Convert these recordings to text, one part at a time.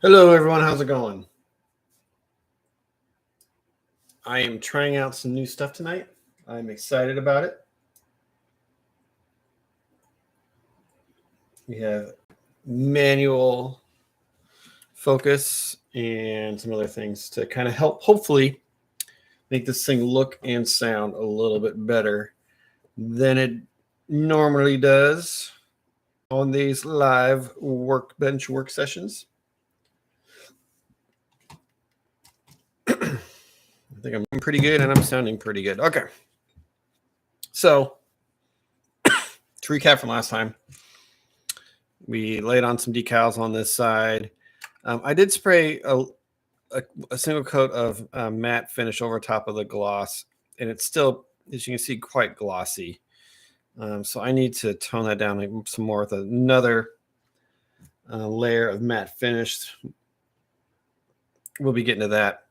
Hello, everyone. How's it going? I am trying out some new stuff tonight. I'm excited about it. We have manual focus and some other things to kind of help, hopefully, make this thing look and sound a little bit better than it normally does on these live Workbench work sessions. I think I'm pretty good and I'm sounding pretty good. Okay. So, to recap from last time, we laid on some decals on this side. I did spray a single coat of matte finish over top of the gloss, and it's still, as you can see, quite glossy. So I need to tone that down some more with another layer of matte finish. We'll be getting to that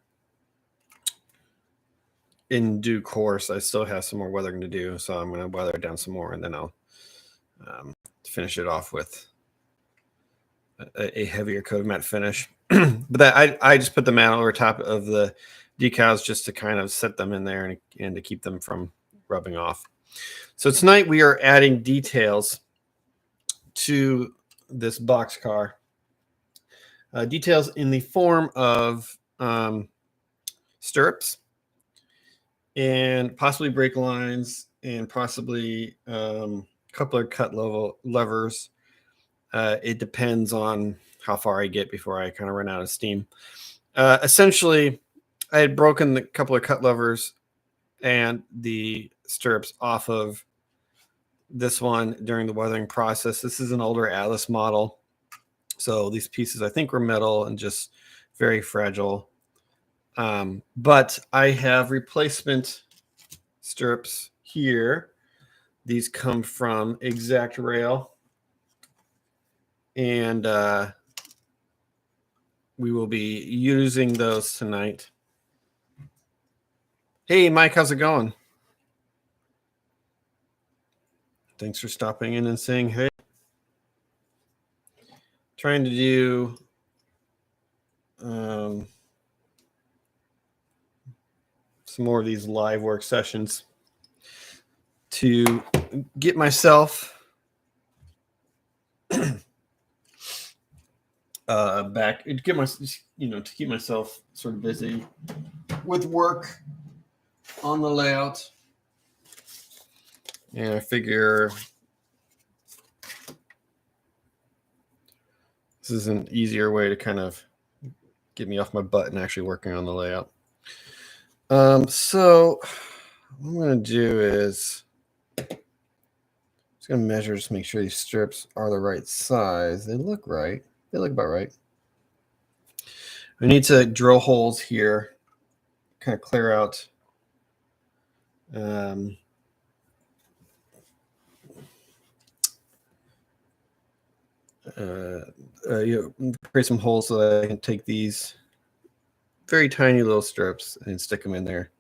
in due course. I still have some more weathering to do, so I'm going to weather it down some more, and then I'll finish it off with a heavier coat of matte finish. But that I just put the matte over top of the decals just to kind of set them in there and to keep them from rubbing off. So tonight we are adding details to this boxcar. Details in the form of stirrups and possibly brake lines and possibly coupler cut levers. It depends on how far I get before I kind of run out of steam. Essentially, I had broken the couple of cut levers and the stirrups off of this one during the weathering process. This is an older Atlas model. So these pieces, I think, were metal and just very fragile. But I have replacement stirrups here. These come from Exact Rail. And we will be using those tonight. Hey, Mike, how's it going? Thanks for stopping in and saying hey. Trying to do some more of these live work sessions to get myself back, to get to keep myself sort of busy with work on the layout. And I figure this is an easier way to kind of get me off my butt and actually working on the layout. So what I'm going to do is just going to measure, just make sure these strips are the right size. They look right. They look about right. I need to drill holes here, kind of clear out create some holes so that I can take these very tiny little strips and stick them in there.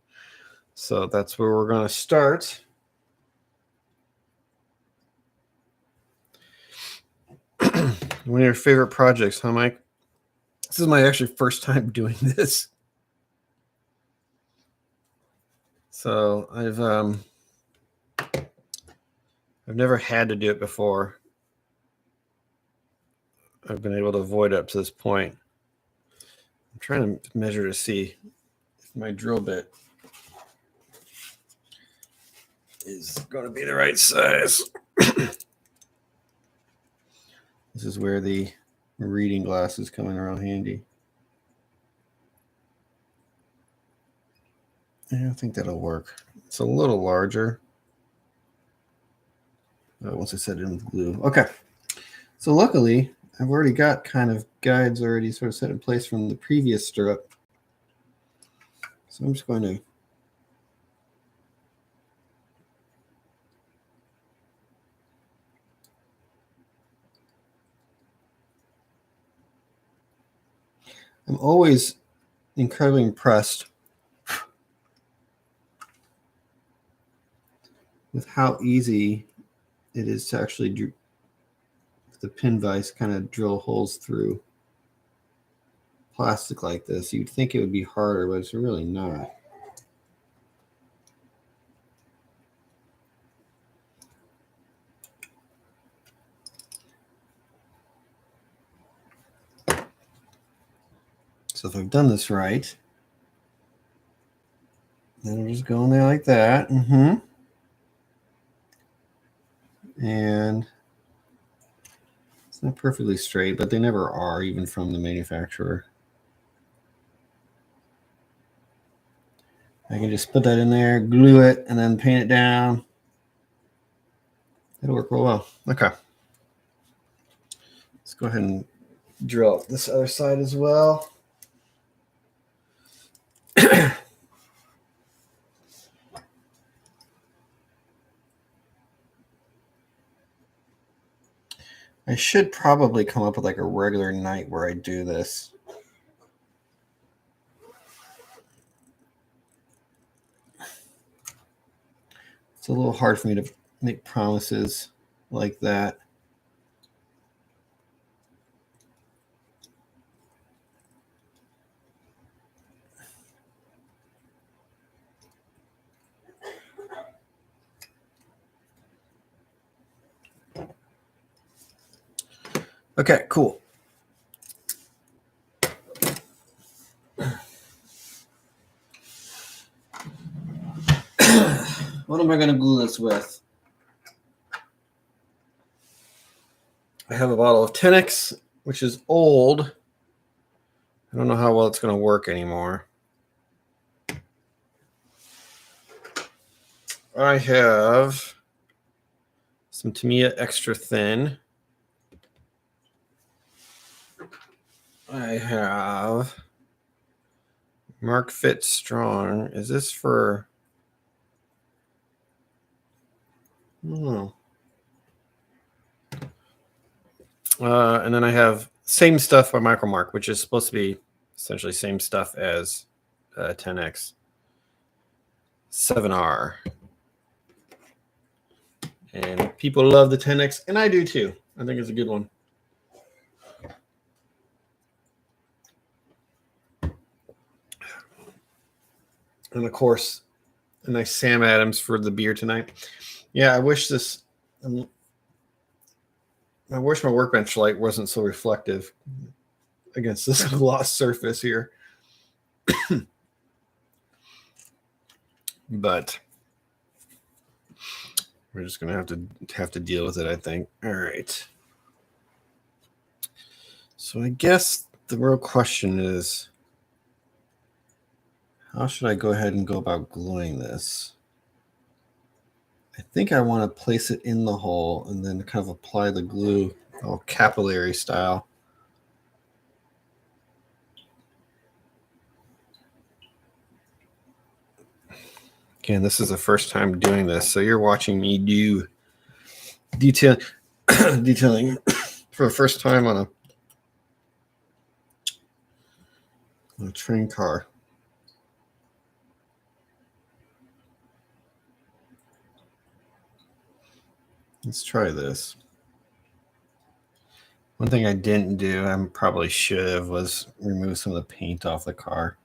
So that's where we're going to start. One of your favorite projects, huh, Mike? This is my actually first time doing this. So I've never had to do it before. I've been able to avoid it up to this point. I'm trying to measure to see if my drill bit is going to be the right size. This is where the reading glass is coming around handy. I think that'll work. It's a little larger. Once I set it in with glue. Okay. So luckily, I've already got kind of guides already sort of set in place from the previous stirrup. So I'm just going to I'm always incredibly impressed with how easy it is to actually, with the pin vise, kind of drill holes through plastic like this, you'd think it would be harder, but it's really not. So if I've done this right, then I'm just going there like that. And it's not perfectly straight, but they never are, even from the manufacturer. I can just put that in there, glue it, and then paint it down. It'll work real well. Okay. Let's go ahead and drill out this other side as well. I should probably come up with like a regular night where I do this. It's a little hard for me to make promises like that. Okay, cool. What am I going to glue this with? I have a bottle of 10X, which is old. I don't know how well it's going to work anymore. I have some Tamiya Extra Thin. I have Mark Fit Strong. Is this for... I don't know. And then I have same stuff by Micromark, which is supposed to be essentially same stuff as 10X. 7R. And people love the 10X, and I do too. I think it's a good one. And of course, a nice Sam Adams for the beer tonight. Yeah, I wish this... I wish my Workbench light wasn't so reflective against this gloss surface here. But we're just going to have to deal with it, I think. All right. So I guess the real question is, how should I go ahead and go about gluing this? I think I want to place it in the hole and then kind of apply the glue all capillary style. Again, this is the first time doing this, so you're watching me do detailing for the first time on a train car. Let's try this. One thing I didn't do, I probably should have, was remove some of the paint off the car.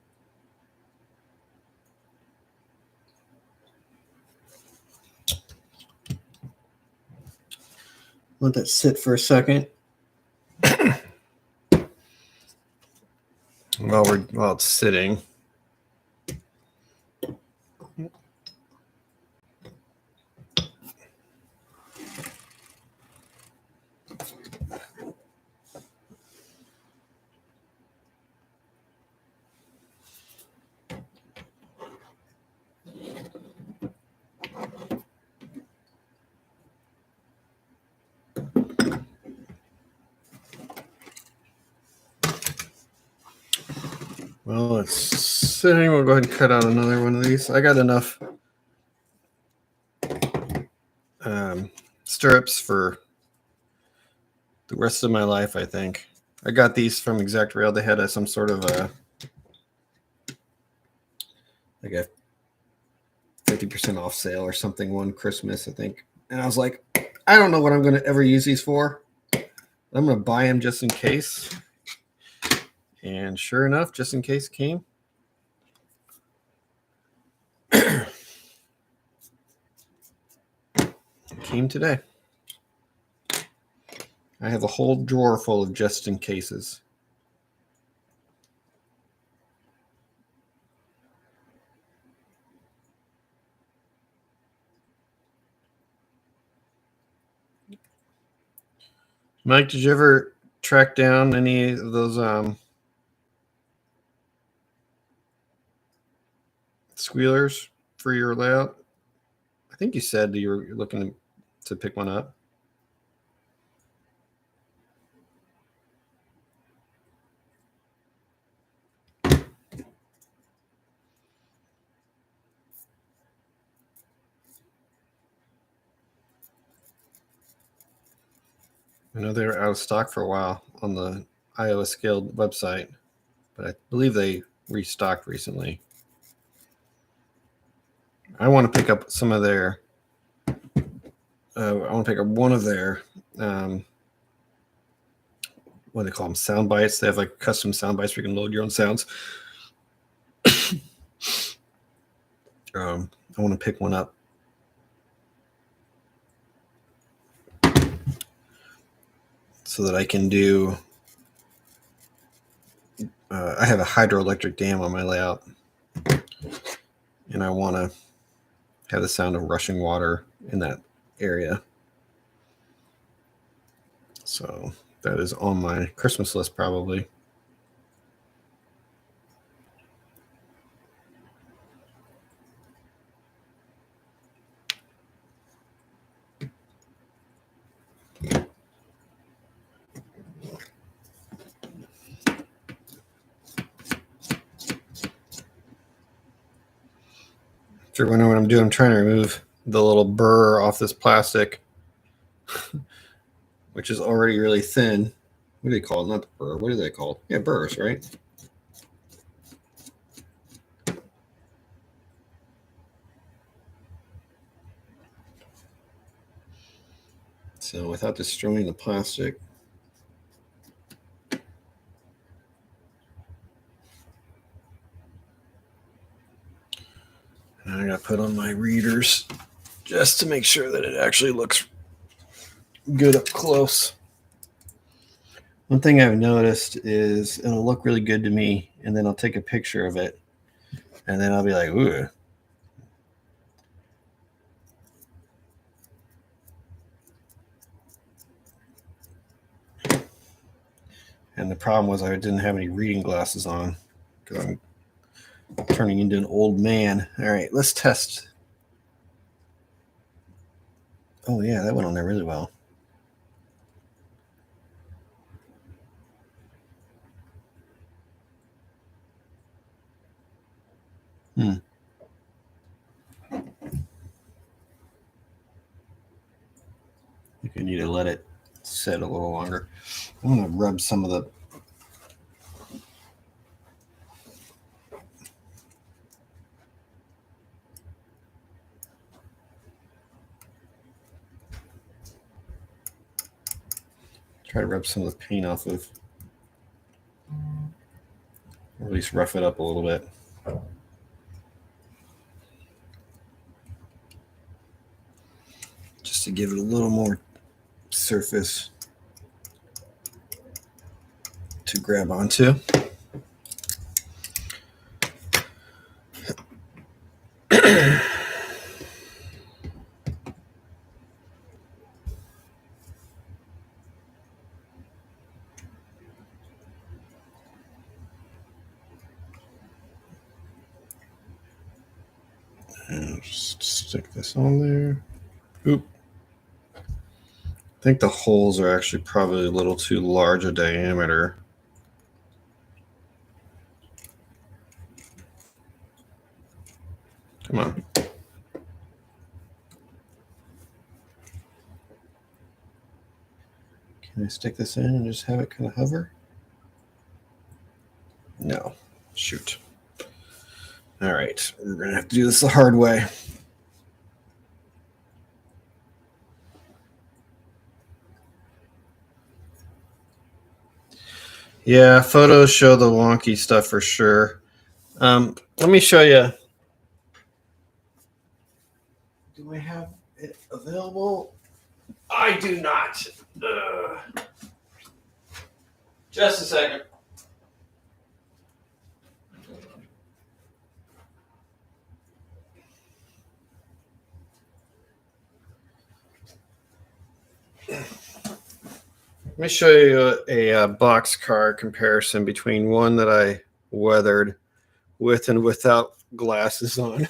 Let that sit for a second. while it's sitting. Well, it's sitting. We'll go ahead and cut out another one of these. I got enough stirrups for the rest of my life, I think. I got these from Exact Rail. They had some sort of like a 50% off sale or something one Christmas, I think. And I was like, I don't know what I'm going to ever use these for. I'm going to buy them just in case. And sure enough, just in case it came. Came today. I have a whole drawer full of just in cases. Mike, did you ever track down any of those squealers for your layout? I think you said you were looking to pick one up. I know they were out of stock for a while on the Iowa Scaled website, but I believe they restocked recently. I want to pick up some of their. I want to pick up one of their. What do they call them? Sound bites. They have like custom sound bites where you can load your own sounds. I want to pick one up. So that I can do. I have a hydroelectric dam on my layout, and I want to have the sound of rushing water in that area. So that is on my Christmas list probably. If you're wondering what I'm doing, I'm trying to remove the little burr off this plastic, which is already really thin. What do they call it? Not the burr. What are they called? Yeah, burrs, right? So without destroying the plastic, and I got to put on my readers just to make sure that it actually looks good up close. One thing I've noticed is it'll look really good to me, and then I'll take a picture of it, and then I'll be like, ooh. And the problem was I didn't have any reading glasses on because I'm turning into an old man. All right, let's test. Oh, yeah, that went on there really well. I think I need to let it sit a little longer. I'm going to rub some of the try to rub some of the paint off of, or at least rough it up a little bit. Just to give it a little more surface to grab onto. And just stick this on there. Oop. I think the holes are actually probably a little too large a diameter. Come on. Can I stick this in and just have it kind of hover? No. Shoot. All right. We're going to have to do this the hard way. Yeah, photos show the wonky stuff for sure. Let me show you. Do I have it available? I do not. Just a second. Let me show you a boxcar comparison between one that I weathered with and without glasses on.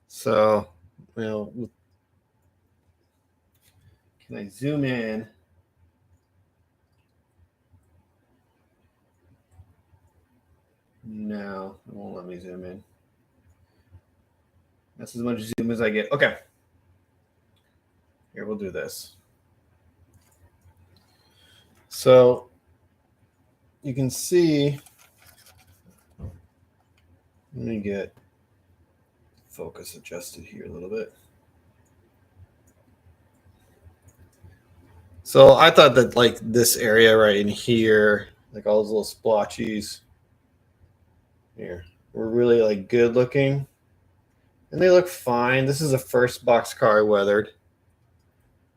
So, well, can I zoom in? No, it won't let me zoom in. That's as much zoom as I get. Okay. Here, we'll do this. So you can see, let me get focus adjusted here a little bit. So I thought that like this area right in here, like all those little splotches here, were really like good looking. And they look fine. This is the first boxcar I weathered.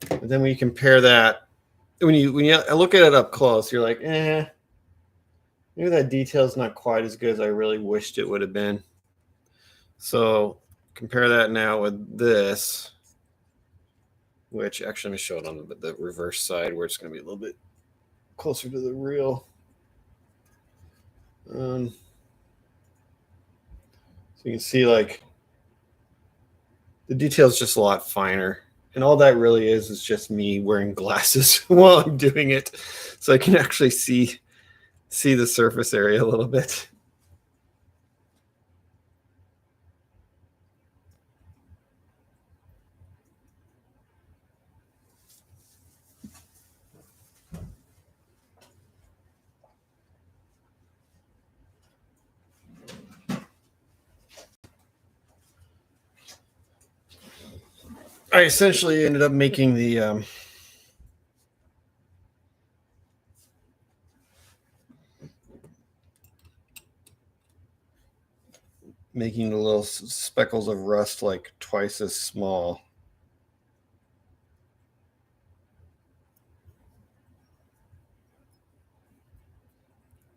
But then when you compare that, when you look at it up close, you're like, maybe that detail's not quite as good as I really wished it would have been. So compare that now with this, which actually, let me show it on the reverse side where it's going to be a little bit closer to the real. So you can see like the detail's just a lot finer. And all that really is just me wearing glasses while I'm doing it. So I can actually see the surface area a little bit. I essentially ended up making the making the little speckles of rust like twice as small.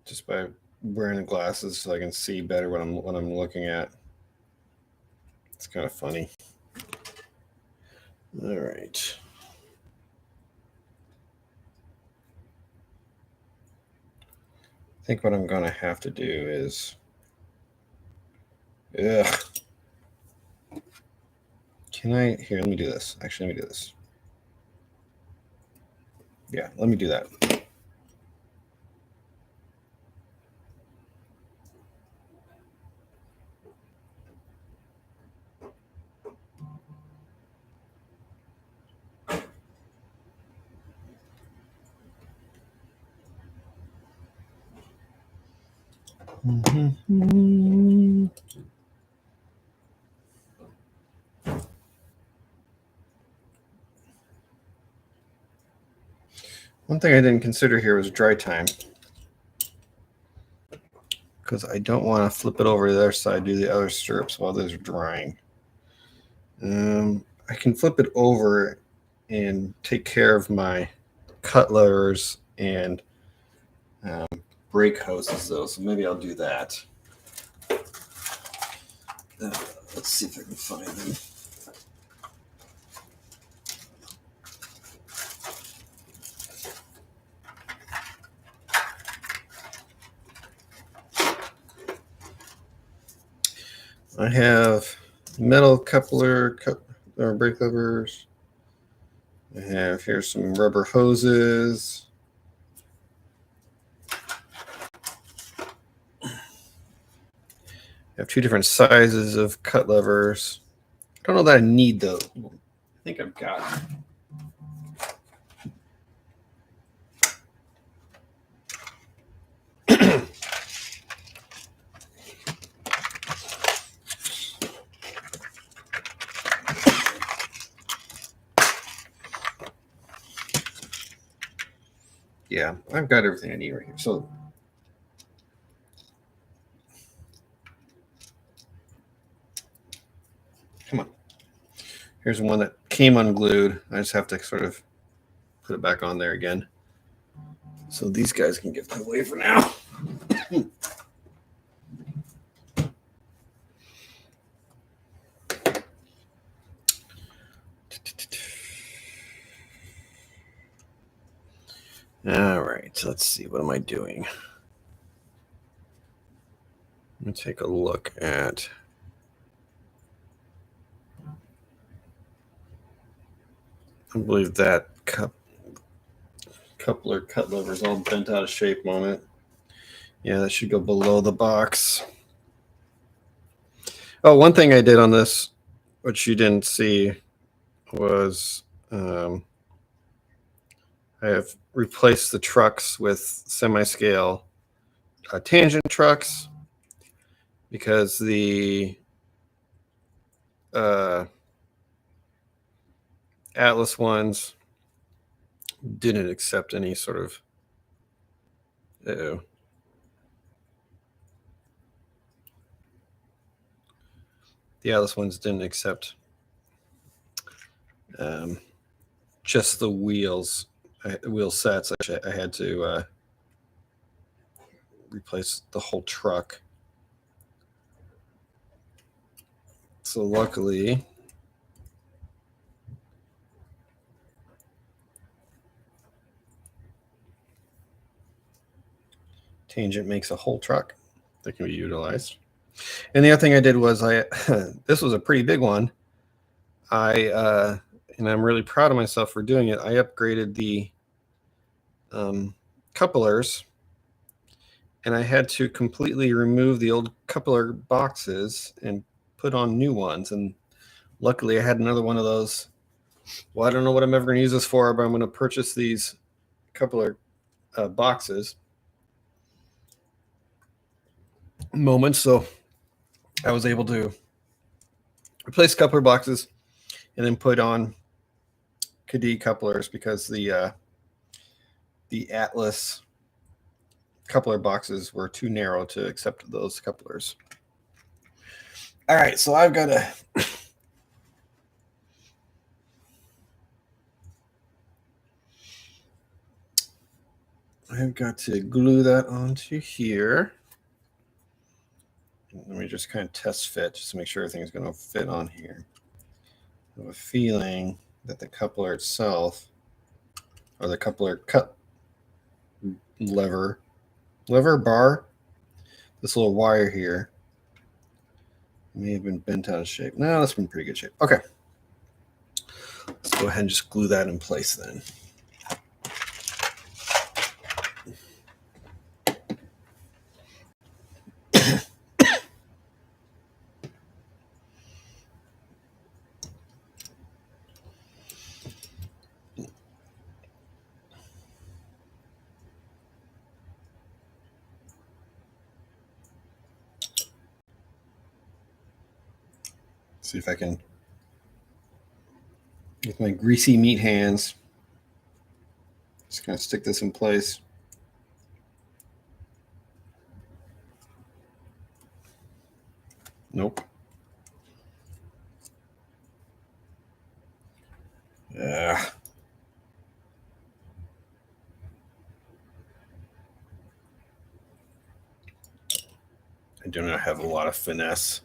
Just by wearing the glasses so I can see better what I'm looking at. It's kind of funny. All right. I think what I'm going to have to do is Can I here, let me do this. Actually, let me do this. Yeah, let me do that. One thing I didn't consider here was dry time, because I don't want to flip it over to the other side, do the other strips while those are drying. I can flip it over and take care of my cut levers and brake hoses, though, so maybe I'll do that. Let's see if I can find them. I have metal coupler brake levers. I have here some rubber hoses. I have two different sizes of cut levers. I don't know that I need those. I think I've got them. Yeah, I've got everything I need right here. So come on. Here's one that came unglued. I just have to sort of put it back on there again. So these guys can get away for now. All right, so let's see. What am I doing? Let me take a look at. I believe that coupler cut lever is all bent out of shape on it. Yeah, that should go below the box. Oh, one thing I did on this, which you didn't see, was I have replaced the trucks with semi-scale tangent trucks because the Atlas ones didn't accept any sort of the Atlas ones didn't accept just the wheel sets. I had to replace the whole truck. So luckily, Tangent makes a whole truck that can be utilized. And the other thing I did was this was a pretty big one. And I'm really proud of myself for doing it. I upgraded the couplers, and I had to completely remove the old coupler boxes and put on new ones. And luckily, I had another one of those. Well, I don't know what I'm ever going to use this for, but I'm going to purchase these coupler boxes. Moments, so I was able to replace coupler boxes and then put on Kadee couplers because the Atlas coupler boxes were too narrow to accept those couplers. All right, so I've got to glue that onto here. Let me just kind of test fit just to make sure everything's going to fit on here. I have a feeling that the coupler itself, or the coupler cut lever bar, this little wire here, may have been bent out of shape. No, that's been in pretty good shape. Okay. Let's go ahead and just glue that in place then. See if I can, with my greasy meat hands, just kind of stick this in place. Nope. Yeah. I do not have a lot of finesse.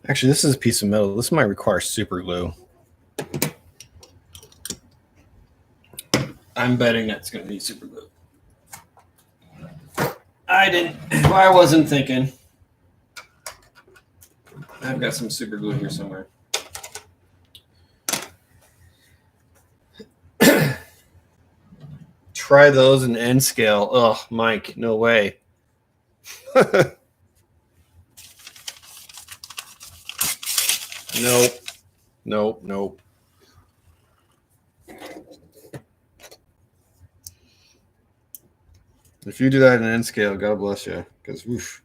Actually, this is a piece of metal. This might require super glue. I'm betting that's going to be super glue. I wasn't thinking. I've got some super glue here somewhere. try those in N scale. Oh, Mike, no way. Nope. Nope. Nope. If you do that in N scale, God bless you. Because, woof.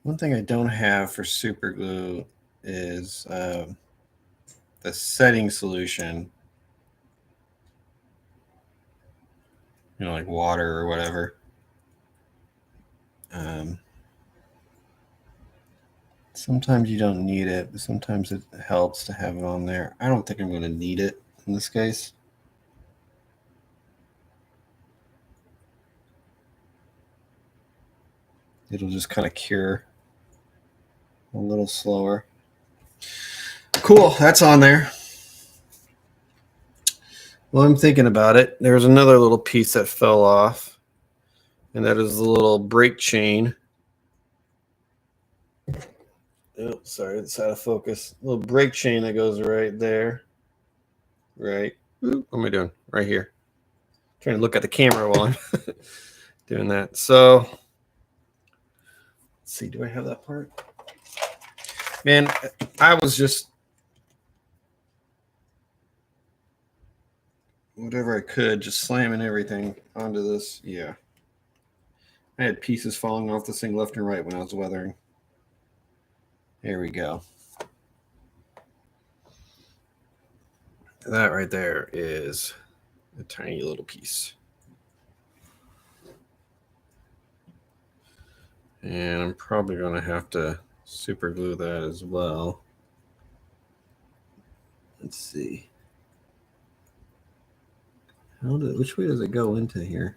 One thing I don't have for super glue is the setting solution. Like water or whatever. Sometimes you don't need it, but sometimes it helps to have it on there. I don't think I'm going to need it in this case. It'll just kind of cure a little slower. Cool, that's on there. Well, I'm thinking about it. There's another little piece that fell off, and that is the little brake chain. Oh, sorry, it's out of focus. A little brake chain that goes right there. Right. Ooh, what am I doing? Right here. Trying to look at the camera while I'm doing that. So, let's see. Do I have that part? Man, I was just whatever I could, just slamming everything onto this. Yeah. I had pieces falling off this thing left and right when I was weathering. There we go. That right there is a tiny little piece. And I'm probably going to have to super glue that as well. Let's see. Which way does it go into here?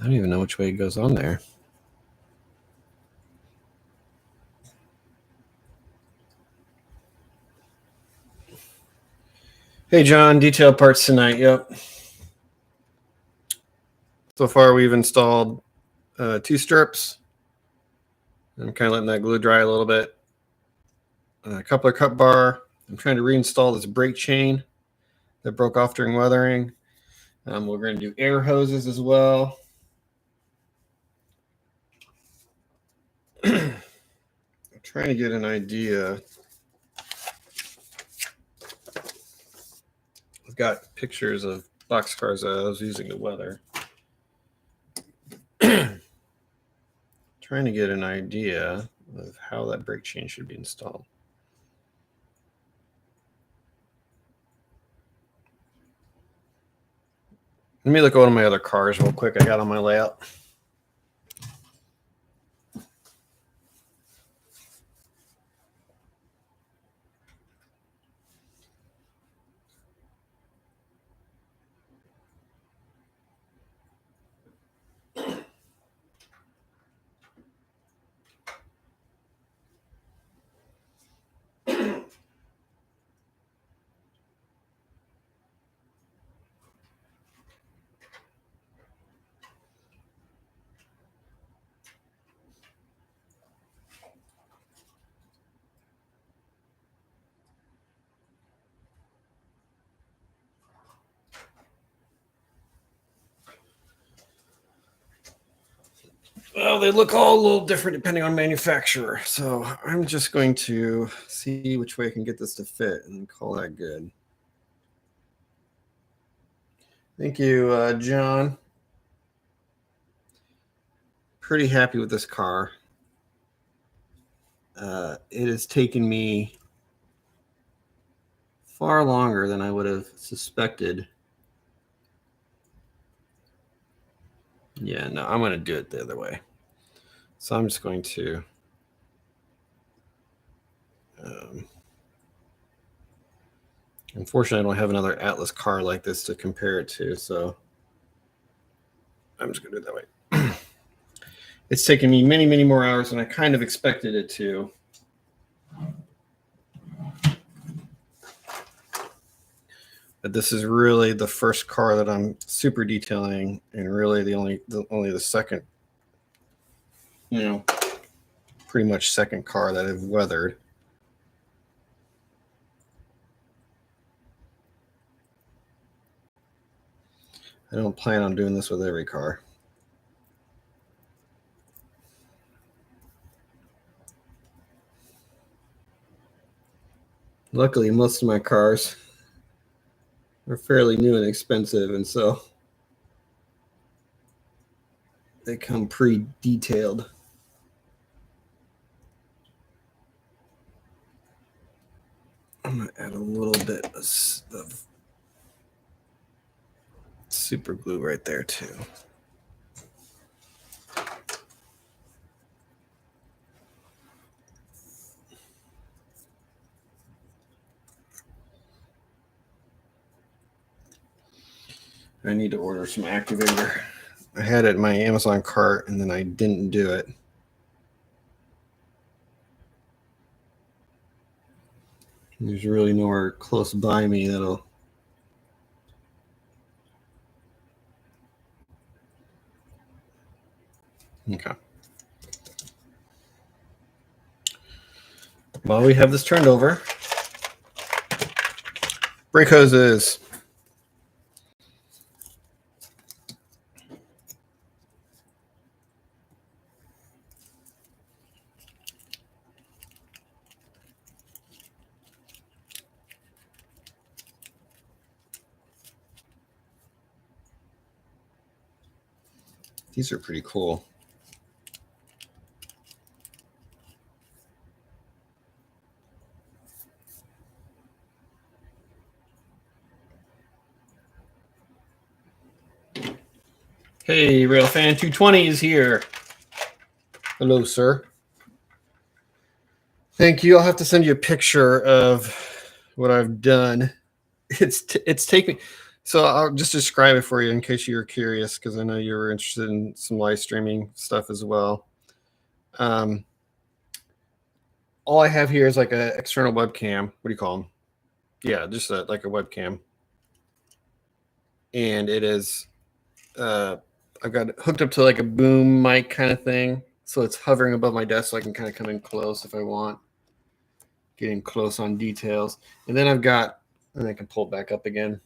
I don't even know which way it goes on there. Hey, John, detail parts tonight. Yep. So far, we've installed 2 strips. I'm kind of letting that glue dry a little bit. A coupler cut bar. I'm trying to reinstall this brake chain that broke off during weathering. We're going to do air hoses as well. I'm trying to get an idea. I've got pictures of boxcars that I was using to weather. Trying to get an idea of how that brake chain should be installed. Let me look at one of my other cars real quick I got on my layout. Well, they look all a little different depending on manufacturer. So I'm just going to see which way I can get this to fit and call that good. Thank you, John. Pretty happy with this car. It has taken me far longer than I would have suspected Yeah, no, I'm going to do it the other way. So I'm just going to unfortunately, I don't have another Atlas car like this to compare it to, so I'm just going to do it that way. It's taken me many, many more hours than I kind of expected it to. But this is really the first car that I'm super detailing, and really the only the second, pretty much second car that I've weathered. I don't plan on doing this with every car. Luckily, most of my cars are fairly new and expensive, and so they come pre-detailed. I'm going to add a little bit of super glue right there too. I need to order some activator. I had it in my Amazon cart and then I didn't do it. There's really nowhere close by me that'll. Okay. While we have this turned over, brake hoses. These are pretty cool. Hey, Railfan 220 is here. Hello, sir. Thank you. I'll have to send you a picture of what I've done. It's taken. So I'll just describe it for you in case you're curious, because I know you were interested in some live streaming stuff as well. All I have here is like an external webcam. What do you call them? Yeah, just like a webcam. And it is, I've got it hooked up to like a boom mic kind of thing. So it's hovering above my desk so I can kind of come in close if I want. Getting close on details. And then I've got, and I can pull it back up again.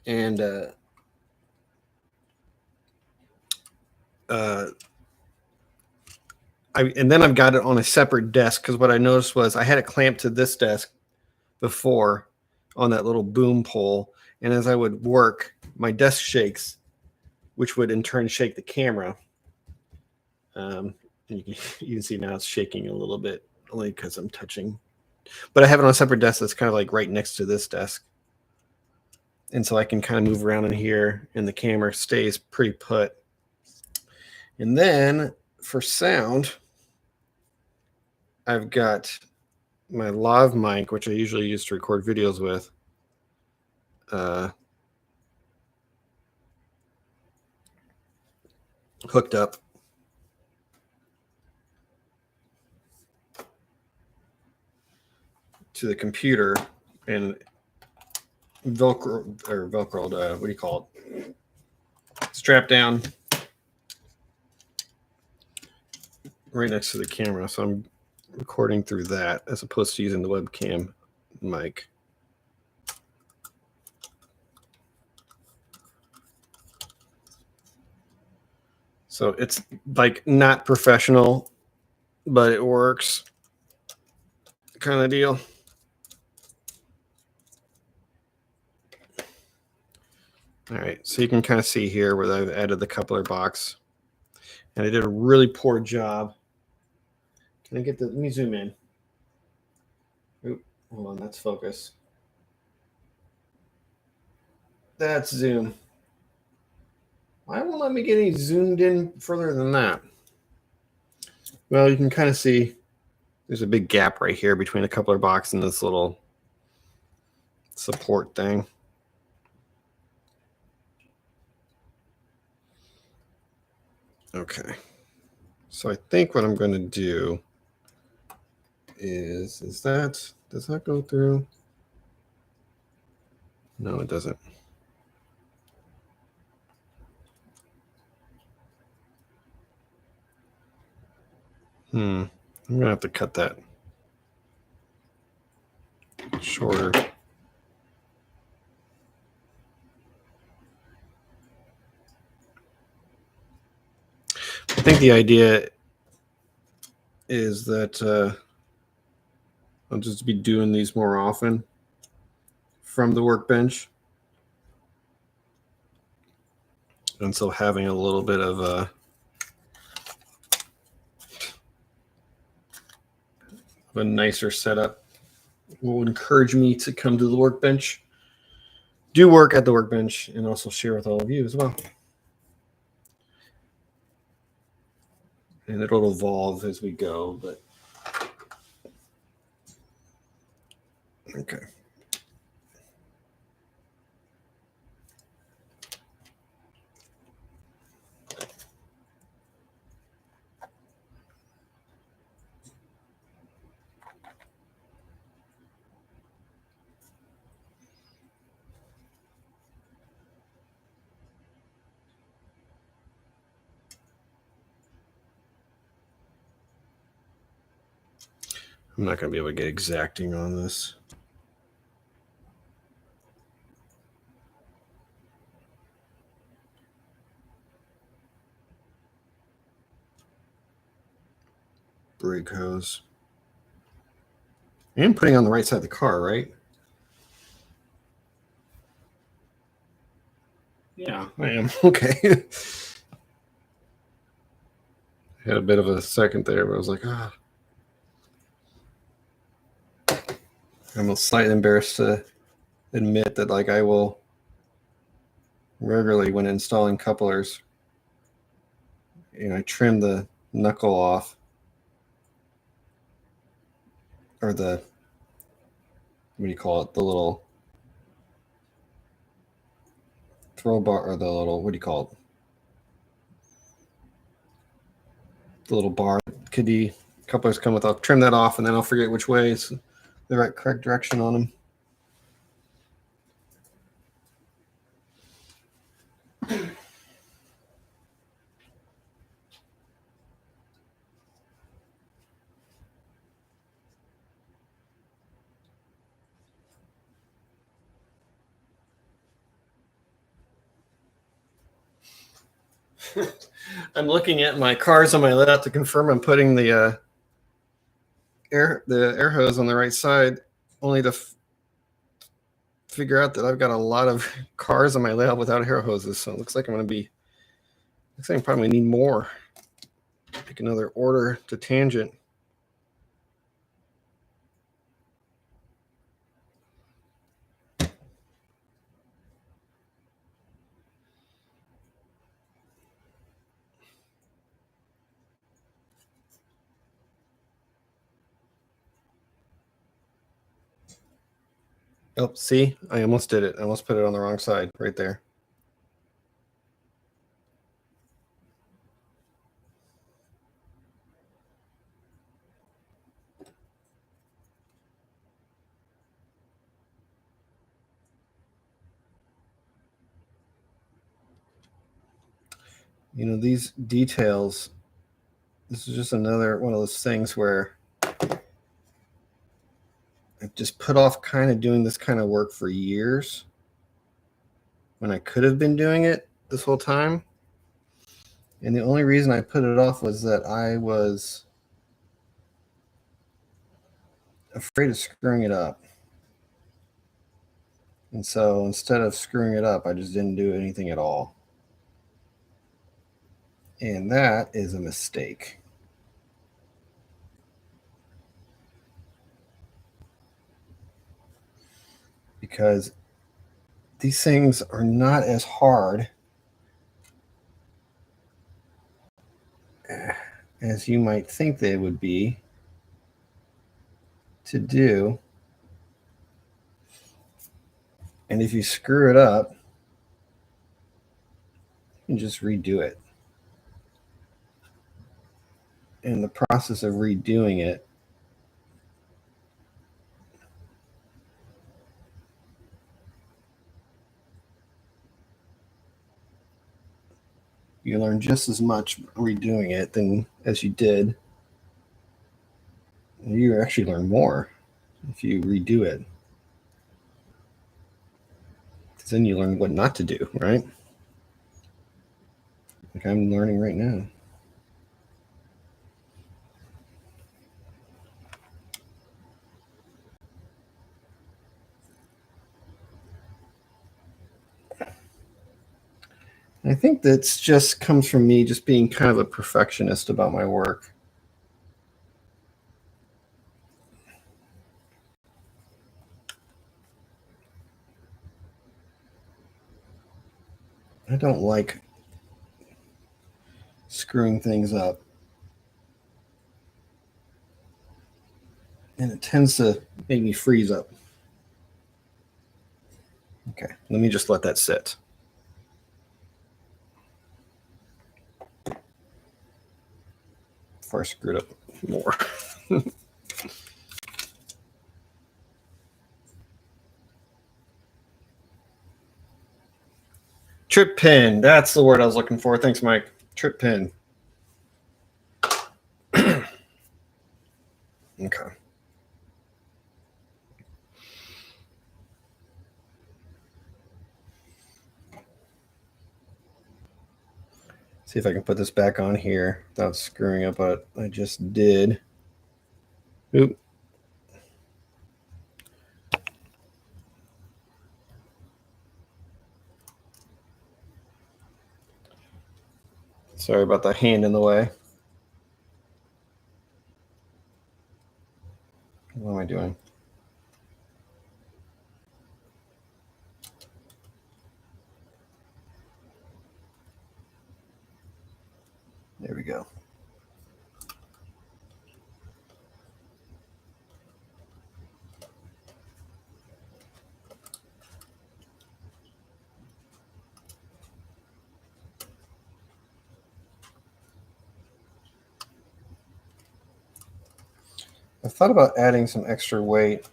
And and then I've got it on a separate desk, because what I noticed was I had it clamped to this desk before on that little boom pole. And as I would work, my desk shakes, which would in turn shake the camera. And you can see now it's shaking a little bit, only because I'm touching. But I have it on a separate desk that's kind of like right next to this desk. And so I can kind of move around in here, and the camera stays pretty put. And then for sound, I've got my lav mic, which I usually use to record videos with. Hooked up to the computer and Velcroed, what do you call it? Strapped down right next to the camera. So I'm recording through that as opposed to using the webcam mic. So it's like not professional, but it works kind of deal. All right, so you can kind of see here where I've added the coupler box, and I did a really poor job. Can I get let me zoom in. Oop, hold on, that's focus. That's zoom. Why won't let me get any zoomed in further than that? Well, you can kind of see there's a big gap right here between the coupler box and this little support thing. Okay. So I think what I'm going to do is does that go through? No, it doesn't. I'm going to have to cut that shorter. I think the idea is that I'll just be doing these more often from the workbench. And so having a little bit of a nicer setup will encourage me to come to the workbench, do work at the workbench, and also share with all of you as well. And it'll evolve as we go, but okay. I'm not going to be able to get exacting on this. Brake hose. And putting on the right side of the car, right? Yeah, I am. Okay. I had a bit of a second there, but I was like, I'm slightly embarrassed to admit that like I will regularly when installing couplers, I trim the knuckle off or the what do you call it? The little throw bar or the little what do you call it? The little bar the couplers come with. I'll trim that off and then I'll forget which way is the correct direction on them. I'm looking at my cars on my layout to confirm I'm putting the air hose on the right side, only to figure out that I've got a lot of cars on my layout without air hoses. So it looks like I probably need more. Pick another order to tangent. Oh, see, I almost did it. I almost put it on the wrong side right there. These details, this is just another one of those things where I've just put off kind of doing this kind of work for years when I could have been doing it this whole time. And the only reason I put it off was that I was afraid of screwing it up. And so instead of screwing it up, I just didn't do anything at all. And that is a mistake. Because these things are not as hard as you might think they would be to do. And if you screw it up, you can just redo it. In the process of redoing it, you learn just as much redoing it than as you did. You actually learn more if you redo it. Because then you learn what not to do, right? Like I'm learning right now. I think that's just comes from me just being kind of a perfectionist about my work. I don't like screwing things up. And it tends to make me freeze up. Okay, let me just let that sit. Before I screwed up more. Trip pin. That's the word I was looking for. Thanks, Mike. Trip pin. Okay. See if I can put this back on here without screwing up what I just did. Oop. Sorry about the hand in the way. What am I doing? There we go. I thought about adding some extra weight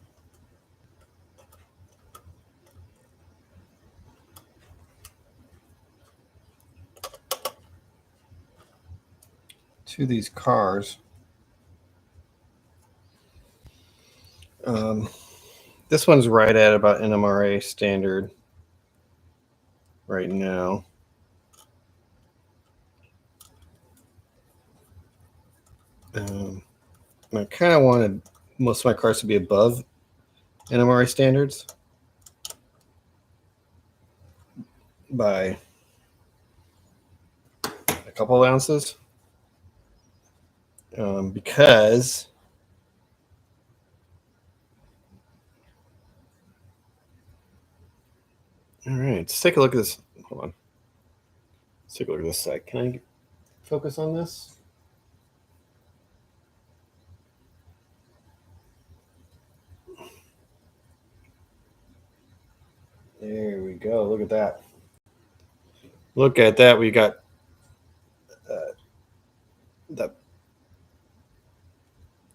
to these cars. This one's right at about NMRA standard right now. I kind of wanted most of my cars to be above NMRA standards by a couple of ounces because all right, let's take a look at this. Hold on. Let's take a look at this side. Can I focus on this? There we go. Look at that. Look at that. We got the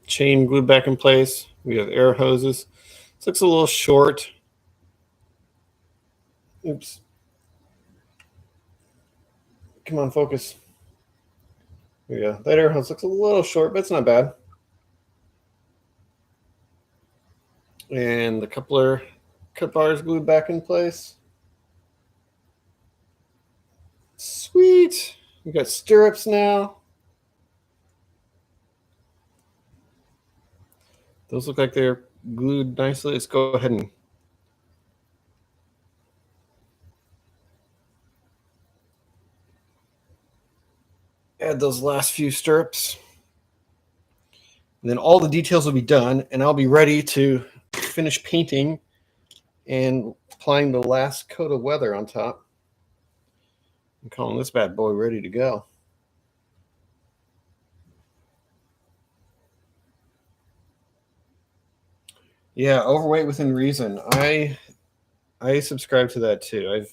chain glued back in place. We have air hoses. This looks a little short. Oops. Come on, focus. There we go. That air hose looks a little short, but it's not bad. And the coupler cut bars glued back in place. Sweet. We got stirrups now. Those look like they're glued nicely. Let's go ahead and add those last few stirrups. And then all the details will be done, and I'll be ready to finish painting and applying the last coat of weather on top. I'm calling this bad boy ready to go. Yeah, overweight within reason. I subscribe to that too.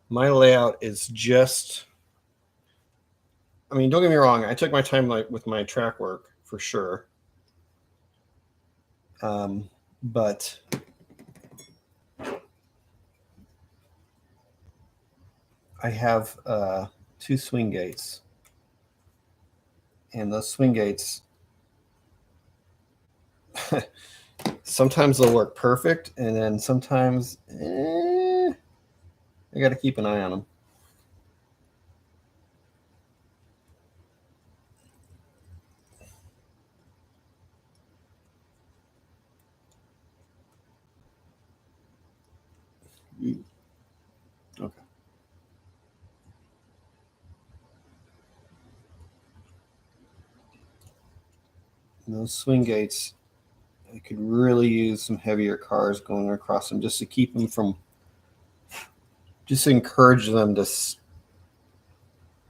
My layout is just. I mean, don't get me wrong. I took my time like with my track work for sure, but I have two swing gates, and those swing gates sometimes they'll work perfect, and then sometimes I got to keep an eye on them. Okay. And those swing gates, I could really use some heavier cars going across them just to keep them from, just to encourage them to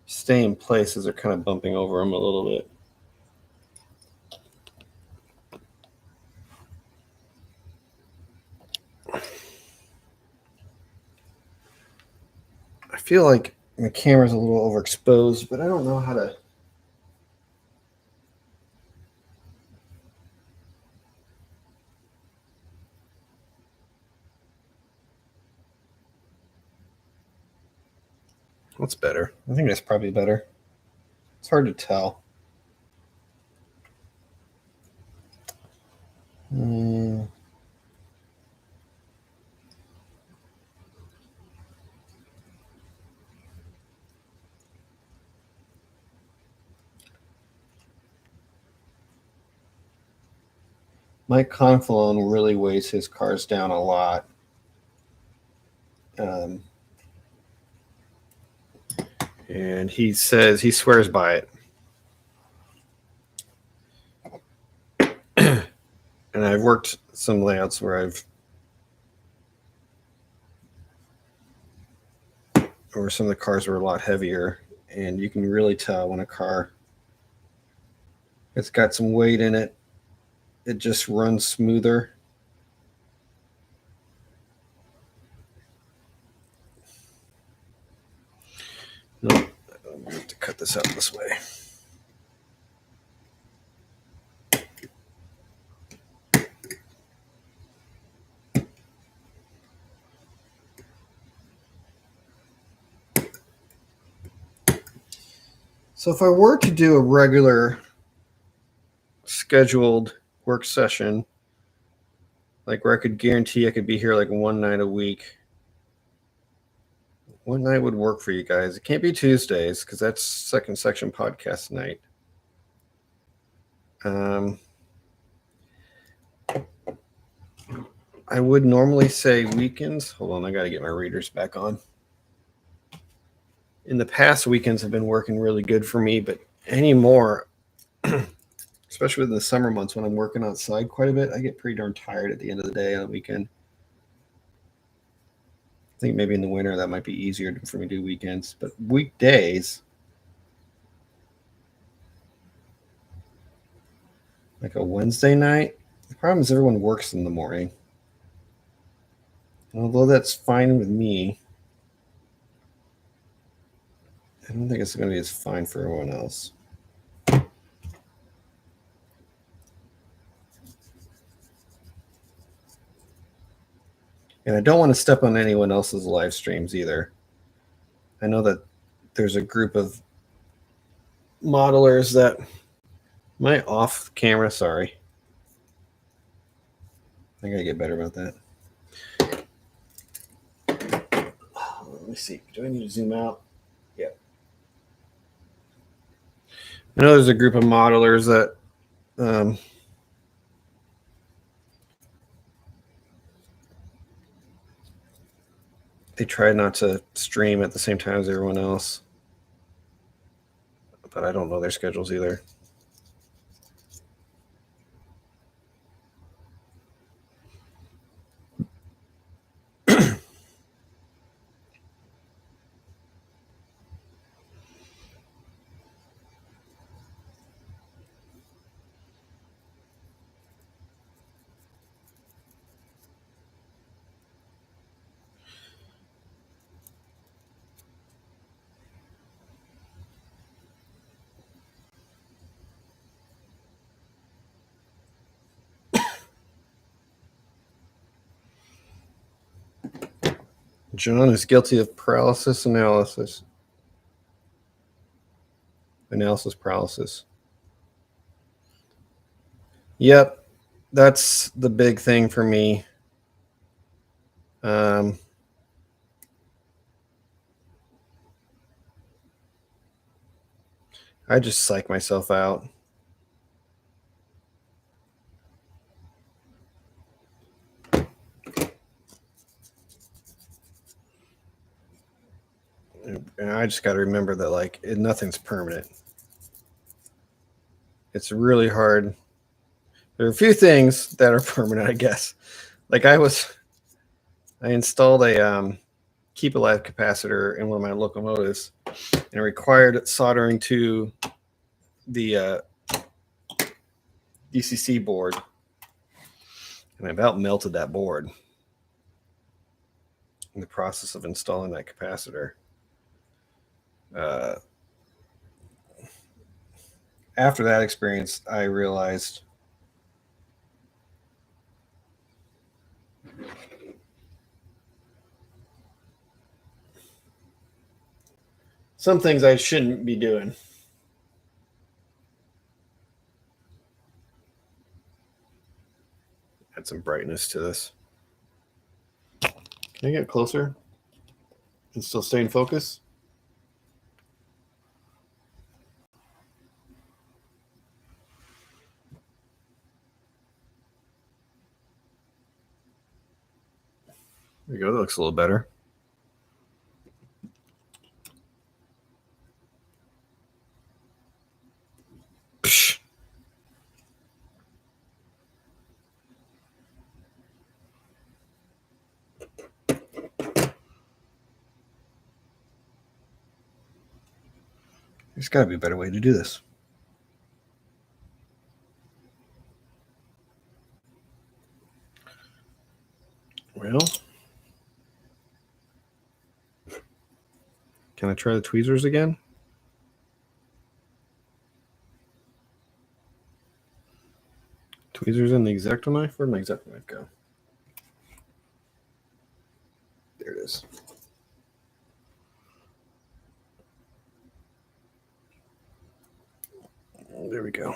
stay in place as they're kind of bumping over them a little bit. I feel like the camera's a little overexposed, but I don't know how to. What's better? I think that's probably better. It's hard to tell. Mike Confalone really weighs his cars down a lot. And he says he swears by it. And I've worked some layouts where some of the cars were a lot heavier, and you can really tell when a car it's got some weight in it, it just runs smoother. No, I'm going to have to cut this out this way. So if I were to do a regular scheduled work session, like where I could guarantee I could be here like one night a week, what night would work for you guys? It can't be Tuesdays because that's second section podcast night. I would normally say weekends. Hold on, I got to get my readers back on. In the past, weekends have been working really good for me, but anymore, especially in the summer months when I'm working outside quite a bit, I get pretty darn tired at the end of the day on the weekend. I think maybe in the winter that might be easier for me to do weekends, but weekdays, like a Wednesday night, the problem is everyone works in the morning. Although that's fine with me, I don't think it's going to be as fine for everyone else. And I don't want to step on anyone else's live streams either. I know that there's a group of modelers that my off camera, sorry. I gotta get better about that. Let me see. Do I need to zoom out? Yeah. I know there's a group of modelers that they try not to stream at the same time as everyone else. But I don't know their schedules either. John is guilty of paralysis analysis. Analysis paralysis. Yep, that's the big thing for me. I just psych myself out. And I just got to remember that like nothing's permanent. It's really hard. There are a few things that are permanent, I guess. Like I installed a keep alive capacitor in one of my locomotives, and it required soldering to the DCC board, and I about melted that board in the process of installing that capacitor. After that experience, I realized some things I shouldn't be doing. Add some brightness to this. Can I get closer and still stay in focus? There you go. That looks a little better. Psh. There's got to be a better way to do this. Well, can I try the tweezers again? Tweezers in the X-Acto knife? Where'd my X-Acto knife go? There it is. There we go.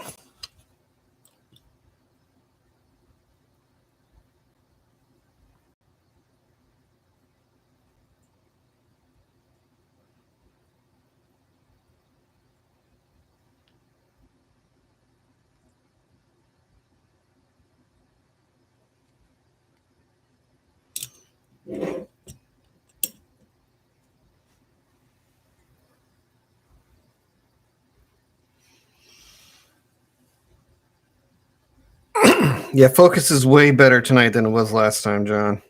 Yeah, focus is way better tonight than it was last time, John.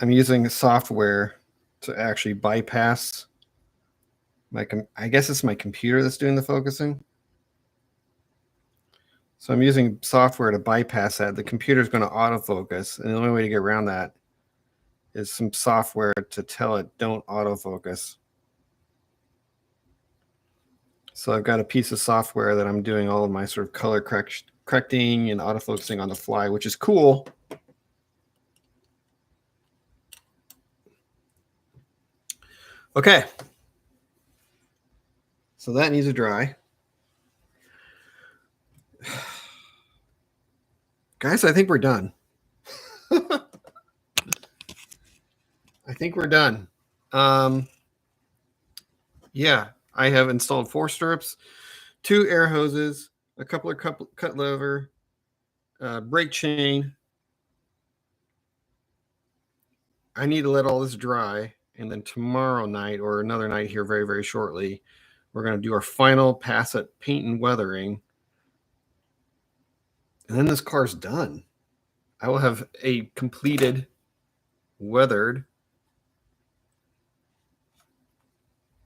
I'm using software to actually bypass I guess it's my computer that's doing the focusing. So I'm using software to bypass that. The computer's going to autofocus, and the only way to get around that is some software to tell it don't autofocus. So I've got a piece of software that I'm doing all of my sort of color correcting and autofocusing on the fly, which is cool. Okay. So that needs to dry. Guys, I think we're done. I think we're done. Yeah, I have installed 4 stirrups, 2 air hoses, a couple of cut lever, brake chain. I need to let all this dry, and then tomorrow night or another night here very, very shortly, we're going to do our final pass at paint and weathering. And then this car's done. I will have a completed, weathered,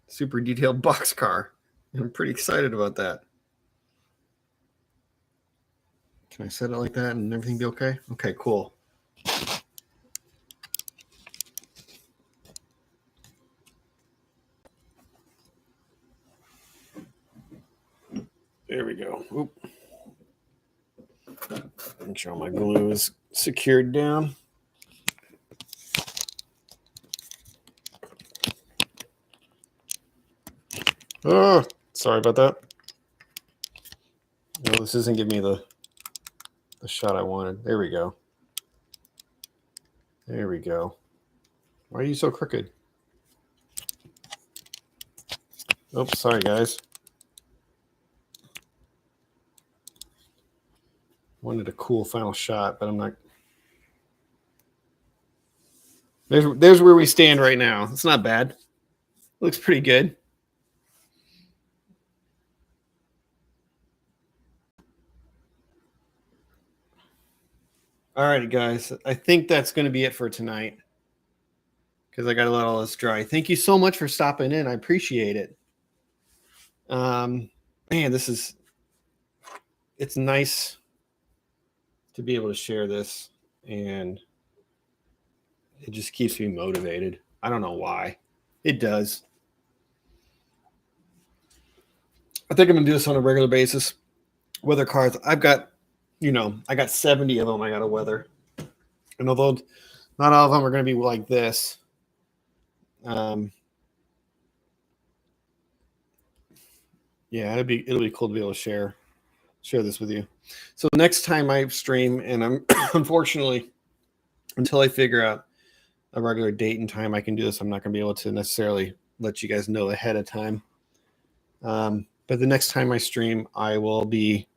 super detailed boxcar. I'm pretty excited about that. Can I set it like that and everything be okay? Okay, cool. There we go. Oop. Make sure my glue is secured down. Oh, sorry about that. No, this isn't giving me the shot I wanted. There we go. There we go. Why are you so crooked? Oops, sorry guys. Wanted a cool final shot, but I'm not. There's where we stand right now. It's not bad. Looks pretty good. All right, guys. I think that's going to be it for tonight because I got to let all this dry. Thank you so much for stopping in. I appreciate it. Man, it's nice to be able to share this, and it just keeps me motivated. I don't know why. It does. I think I'm going to do this on a regular basis. Weather cards. I've got, I got 70 of them I got to weather. And although not all of them are going to be like this, yeah, it'll be cool to be able to share this with you. So next time I stream, and I'm unfortunately, until I figure out a regular date and time I can do this, I'm not going to be able to necessarily let you guys know ahead of time. But the next time I stream, I will be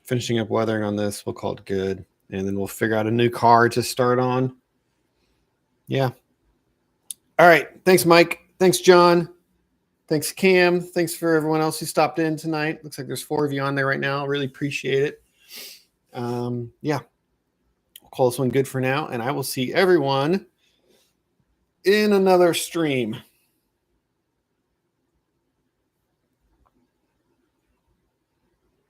finishing up weathering on this. We'll call it good, and then we'll figure out a new car to start on. Yeah. All right. Thanks, Mike. Thanks, John. Thanks, Cam. Thanks for everyone else who stopped in tonight. Looks like there's 4 of you on there right now. Really appreciate it. Yeah. We'll call this one good for now, and I will see everyone in another stream.